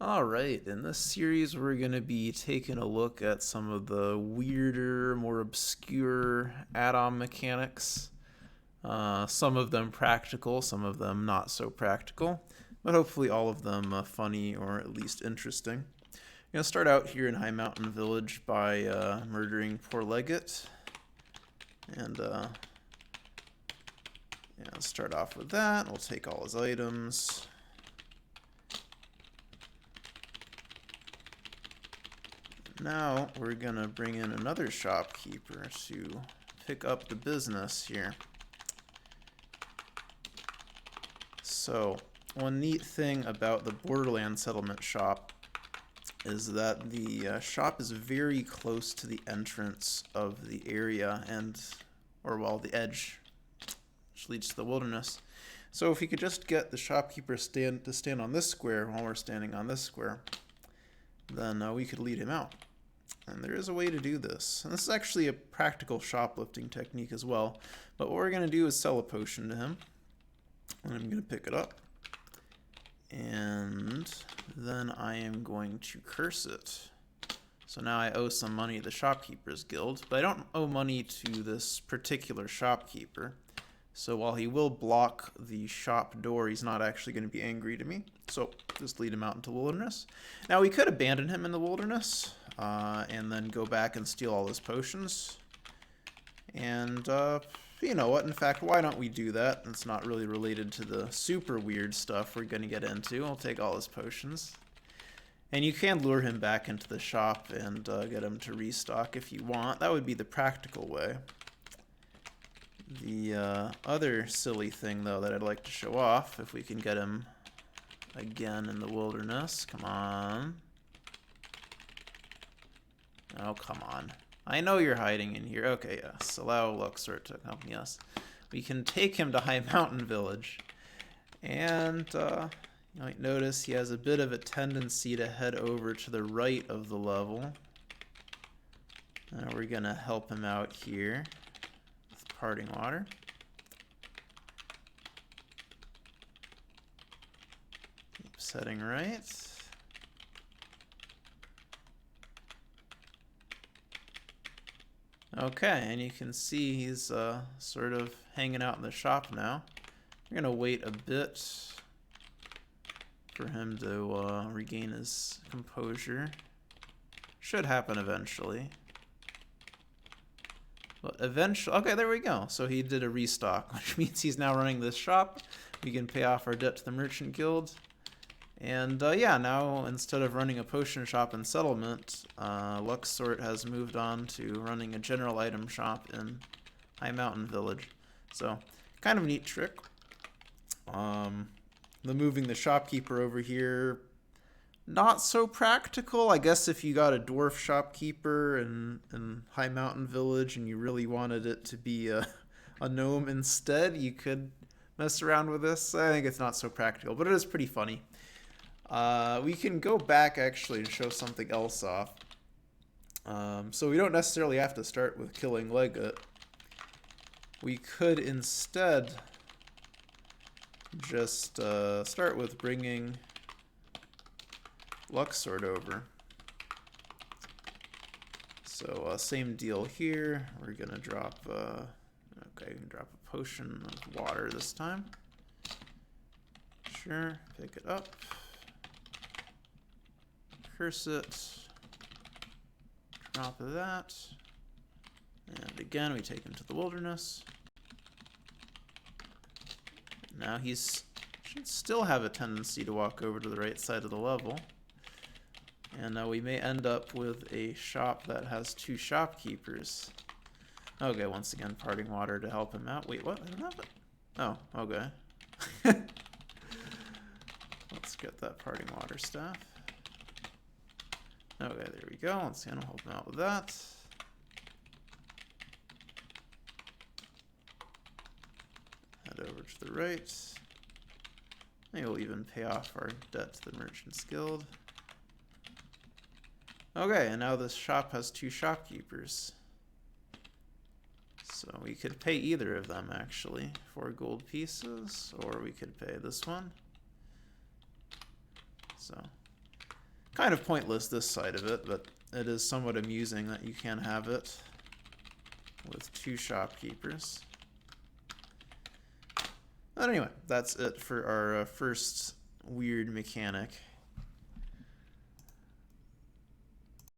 Alright, in this series we're going to be taking a look at some of the weirder, more obscure ADOM mechanics. Some of them practical, some of them not so practical, but hopefully all of them funny or at least interesting. I'm going to start out here in High Mountain Village by murdering Poor Leggett. And start off with that. We'll take all his items. Now we're gonna bring in another shopkeeper to pick up the business here. So one neat thing about the Borderland settlement shop is that the shop is very close to the entrance of the area the edge which leads to the wilderness. So if we could just get the shopkeeper to stand on this square while we're standing on this square, then we could lead him out. And there is a way to do this. And this is actually a practical shoplifting technique as well. But what we're going to do is sell a potion to him. And I'm going to pick it up. And then I am going to curse it. So now I owe some money to the Shopkeepers Guild. But I don't owe money to this particular shopkeeper. So while he will block the shop door, he's not actually going to be angry to me. So just lead him out into the wilderness. Now we could abandon him in the wilderness. And then go back and steal all his potions. And, you know what, in fact, why don't we do that? It's not really related to the super weird stuff we're going to get into. I'll take all his potions. And you can lure him back into the shop and get him to restock if you want. That would be the practical way. The other silly thing, though, that I'd like to show off, if we can get him again in the wilderness. Come on. Oh, come on. I know you're hiding in here. Okay, yes. Allow Luxort to accompany us. We can take him to High Mountain Village. And you might notice he has a bit of a tendency to head over to the right of the level. We're going to help him out here with Parting Water. Keep setting right. Okay, and you can see he's sort of hanging out in the shop now. We're going to wait a bit for him to regain his composure. Should happen eventually. But eventually, okay, there we go. So he did a restock, which means he's now running this shop. We can pay off our debt to the Merchant Guild. And yeah, now instead of running a potion shop in Settlement, Luxort has moved on to running a general item shop in High Mountain Village. So, kind of a neat trick. The moving the shopkeeper over here, not so practical. I guess if you got a dwarf shopkeeper in High Mountain Village and you really wanted it to be a gnome instead, you could mess around with this. I think it's not so practical, but it is pretty funny. We can go back actually and show something else off. So we don't necessarily have to start with killing Leggett. We could instead just start with bringing Luxort over. So same deal here. We're gonna drop okay, we can drop a potion of water this time. Sure, pick it up. Curse it, drop that, and again we take him to the wilderness. Now should still have a tendency to walk over to the right side of the level, and now we may end up with a shop that has two shopkeepers. Okay, once again Parting Water to help him out. Wait, what? I don't have it. Oh, okay. Let's get that Parting Water staff. Okay, there we go. Once again, I'll help him out with that. Head over to the right. Maybe we'll even pay off our debt to the Merchant's Guild. Okay, and now this shop has two shopkeepers. So we could pay either of them, actually, 4 gold pieces, or we could pay this one. So Kind of pointless this side of it, but it is somewhat amusing that you can have it with 2 shopkeepers. But anyway, that's it for our first weird mechanic.